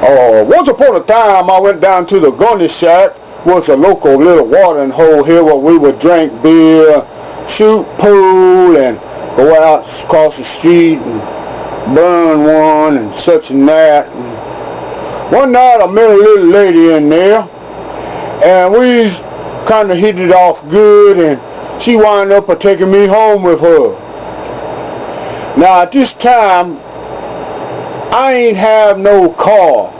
Once upon a time, I went down to the gunny shack, which a local little watering hole here where we would drink beer, shoot pool, and go out across the street and burn one and such and that. And one night I met a little lady in there, and we kind of hit it off good, and she wound up taking me home with her. Now at this time, I ain't have no car,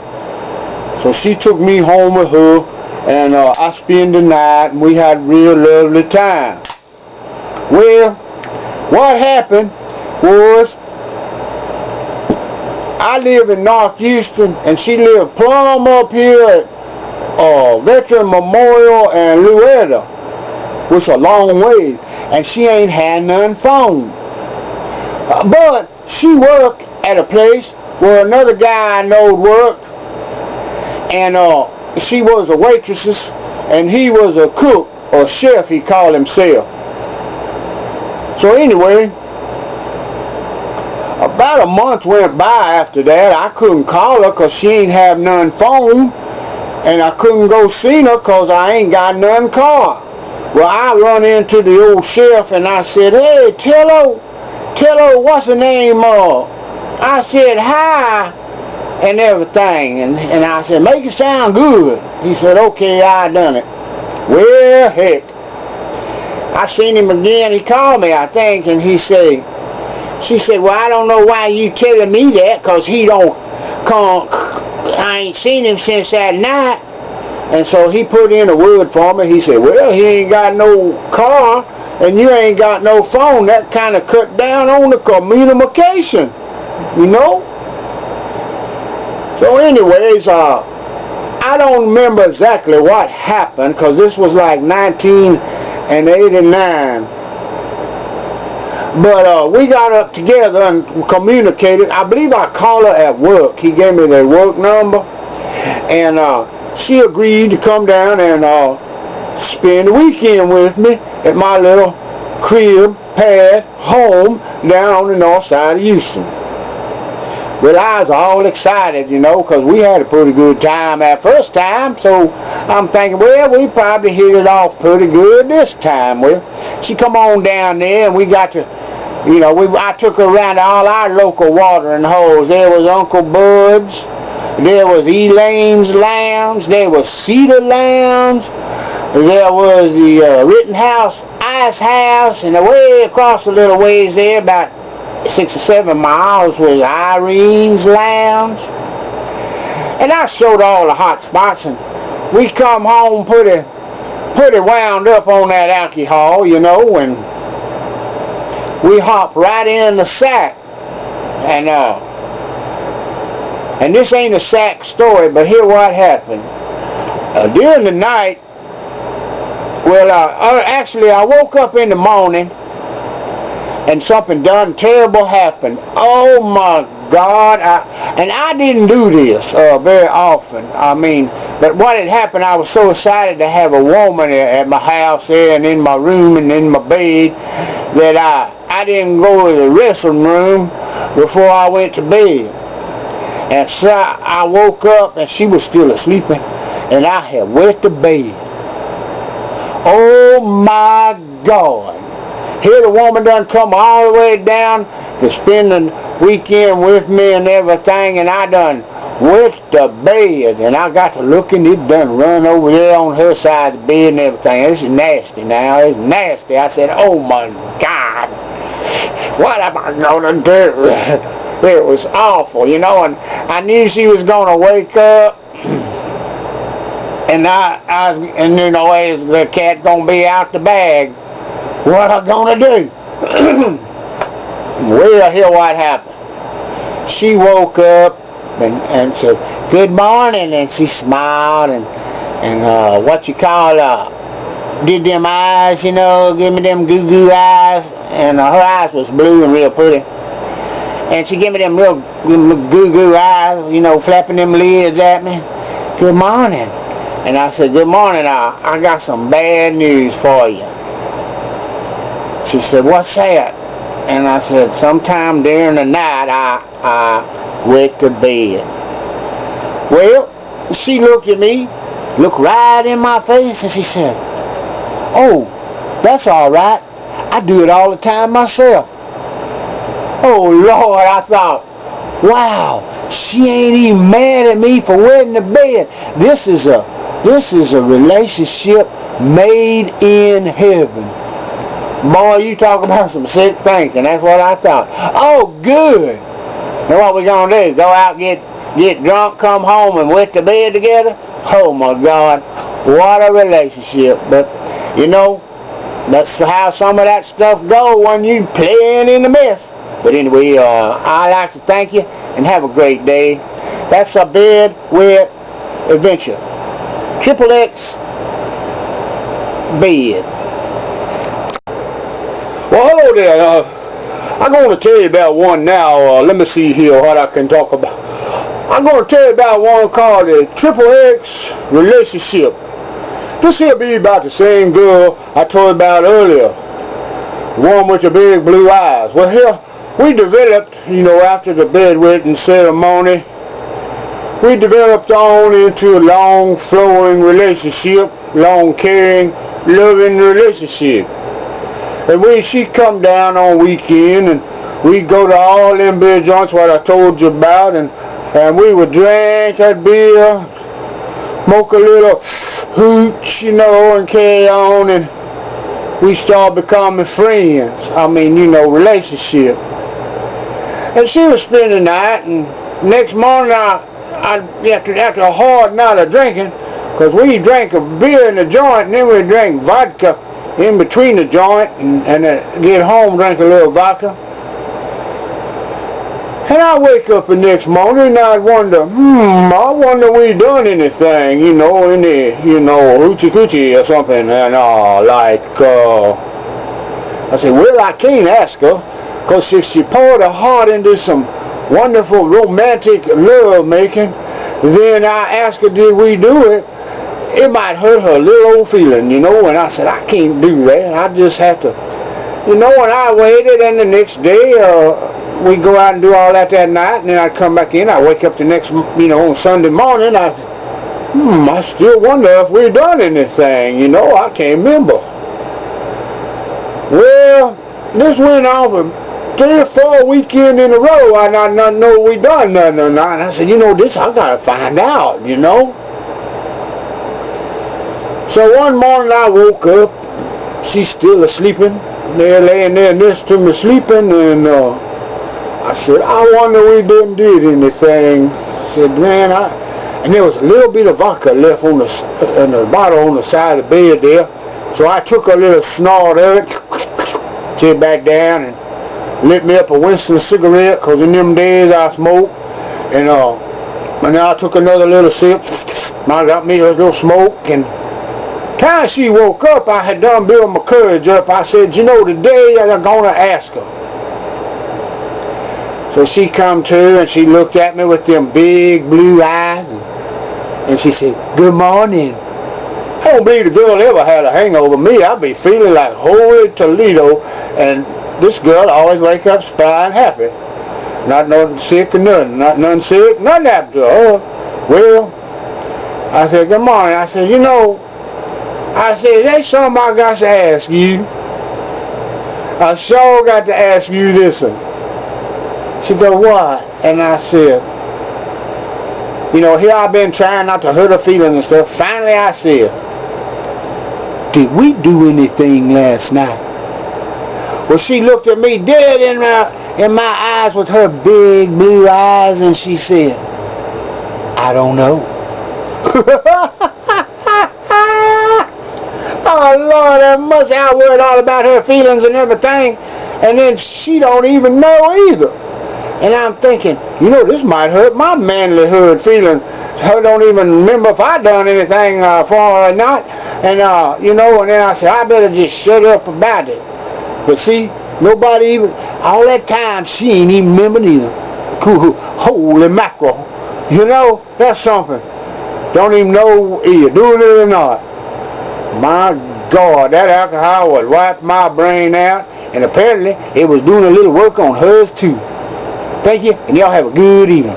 so she took me home with her, and I spent the night, and we had a real lovely time. Well, what happened was, I live in North Houston, and she lived plumb up here at Veteran Memorial and Louetta, which a long way, and she ain't had none phone. But she worked at a place where another guy I knowed worked, and she was a waitress, and he was a cook, or chef he called himself. So anyway, about a month went by after that. I couldn't call her because she ain't have none phone, and I couldn't go see her because I ain't got none car. Well, I run into the old chef, and I said, "Hey, tell her, what's her name?" I said, "Hi," and everything, and I said, "Make it sound good." He said, "Okay, I done it." Well, heck, I seen him again. He called me, I think, and she said, "Well, I don't know why you telling me that, because he don't come. I ain't seen him since that night." And so he put in a word for me. He said, "Well, he ain't got no car, and you ain't got no phone. That kind of cut down on the communication, you know." So anyways, I don't remember exactly what happened, because this was like 1989. But we got up together and communicated. I believe I called her at work. He gave me their work number, and she agreed to come down and spend the weekend with me at my little crib pad home down on the north side of Houston. Well, I was all excited, you know, because we had a pretty good time that first time, so I'm thinking, well, we probably hit it off pretty good this time. Well, she come on down there, and we got to, you know, I took her around to all our local watering holes. There was Uncle Bud's, there was Elaine's Lounge, there was Cedar Lounge, there was the Rittenhouse Ice House, and away across a little ways there, about 6 or 7 miles, was Irene's Lounge. And I showed all the hot spots, and we come home pretty wound up on that alcohol, you know, and we hopped right in the sack. And this ain't a sack story, but here what happened. During the night, well, actually I woke up in the morning, and something done terrible happened. Oh my God, and I didn't do this very often. I mean, but what had happened, I was so excited to have a woman at my house there and in my room and in my bed that I didn't go to the restroom room before I went to bed. And so I woke up and she was still asleep, and I had wet the bed. Oh my God. Here the woman done come all the way down to spend the weekend with me and everything, and I done wet the bed, and I got to looking, it done run over there on her side of the bed and everything. This is nasty now, it's nasty. I said, oh my God, what am I gonna do? It was awful, you know, and I knew she was gonna wake up, and and you know, the cat gonna be out the bag. What I gonna do? Well, here what happened. She woke up and said, "Good morning," and she smiled and what you call did them eyes, you know, give me them goo-goo eyes, and her eyes was blue and real pretty. And she gave me them real goo-goo eyes, you know, flapping them lids at me. "Good morning." And I said, "Good morning, I got some bad news for you." She said, "What's that?" And I said, "Sometime during the night I wet the bed." Well, she looked at me, looked right in my face, and she said, "Oh, that's all right. I do it all the time myself." Oh, Lord, I thought, wow, she ain't even mad at me for wetting the bed. This is a relationship made in heaven. Boy, you talk about some sick thinking. That's what I thought. Oh, good. Now what we gonna do? Go out, get drunk, come home, and wet the bed together? Oh my God, what a relationship! But you know, that's how some of that stuff go when you playing in the mess. But anyway, I'd like to thank you and have a great day. That's a bed wet adventure. Xxx bed. Well, hello there. I'm going to tell you about one now. Let me see here what I can talk about. I'm going to tell you about one called the Xxx Relationship. This here be about the same girl I told you about earlier. The one with the big blue eyes. Well, here, we developed, after the bedwetting ceremony, we developed on into a long flowing relationship, long caring, loving relationship. And she'd come down on weekend, and we'd go to all them beer joints what I told you about, and we would drink that beer, smoke a little hooch, and carry on, and we start becoming friends. Relationship. And she would spend the night, and next morning, after a hard night of drinking, because we drank a beer in the joint, and then we drank vodka in between the joint, and get home, drink a little vodka. And I wake up the next morning and I wonder, I wonder we done anything, in the, hoochie coochie or something, and I said, well, I can't ask her, because if she poured her heart into some wonderful romantic love making, then I asked her, did we do it? It might hurt her little old feeling, and I said, I can't do that. I just have to, and I waited, and the next day, we'd go out and do all that night, and then I'd come back in. I'd wake up the next, on Sunday morning, I still wonder if we've done anything, I can't remember. Well, this went on for 3 or 4 weekends in a row. I not know we done nothing or not. And I said, this I gotta find out, So one morning I woke up, she's still sleeping, there laying there next to me sleeping, and I said, I wonder we did anything. I said, man, and there was a little bit of vodka left in the bottle on the side of the bed there, so I took a little snort of it, sit back down, and lit me up a Winston cigarette, because in them days I smoked, and then I took another little sip, and I got me a little smoke, and time she woke up, I had done build my courage up. I said, today I'm going to ask her. So she come to, and she looked at me with them big blue eyes, and she said, good morning. I don't believe the girl ever had a hangover. Me, I'd be feeling like holy Toledo, and this girl always wake up spry and happy. Not nothing sick or nothing. Not nothing sick, nothing happened to her. Well, I said, good morning. I said, I said, there's something I got to ask you. I sure got to ask you this one. She goes, what? And I said, here I've been trying not to hurt her feelings and stuff. Finally I said, did we do anything last night? Well, she looked at me dead in my eyes with her big blue eyes, and she said, I don't know. Oh, Lord, I must have worried all about her feelings and everything, and then she don't even know either. And I'm thinking, this might hurt my manlyhood feeling. Her don't even remember if I done anything for her or not. And, and then I said, I better just shut up about it. But see, nobody even, all that time, she ain't even remembered either. Holy mackerel. That's something. Don't even know if you're doing it or not. My God, that alcohol would wipe my brain out, and apparently it was doing a little work on hers too. Thank you, and y'all have a good evening.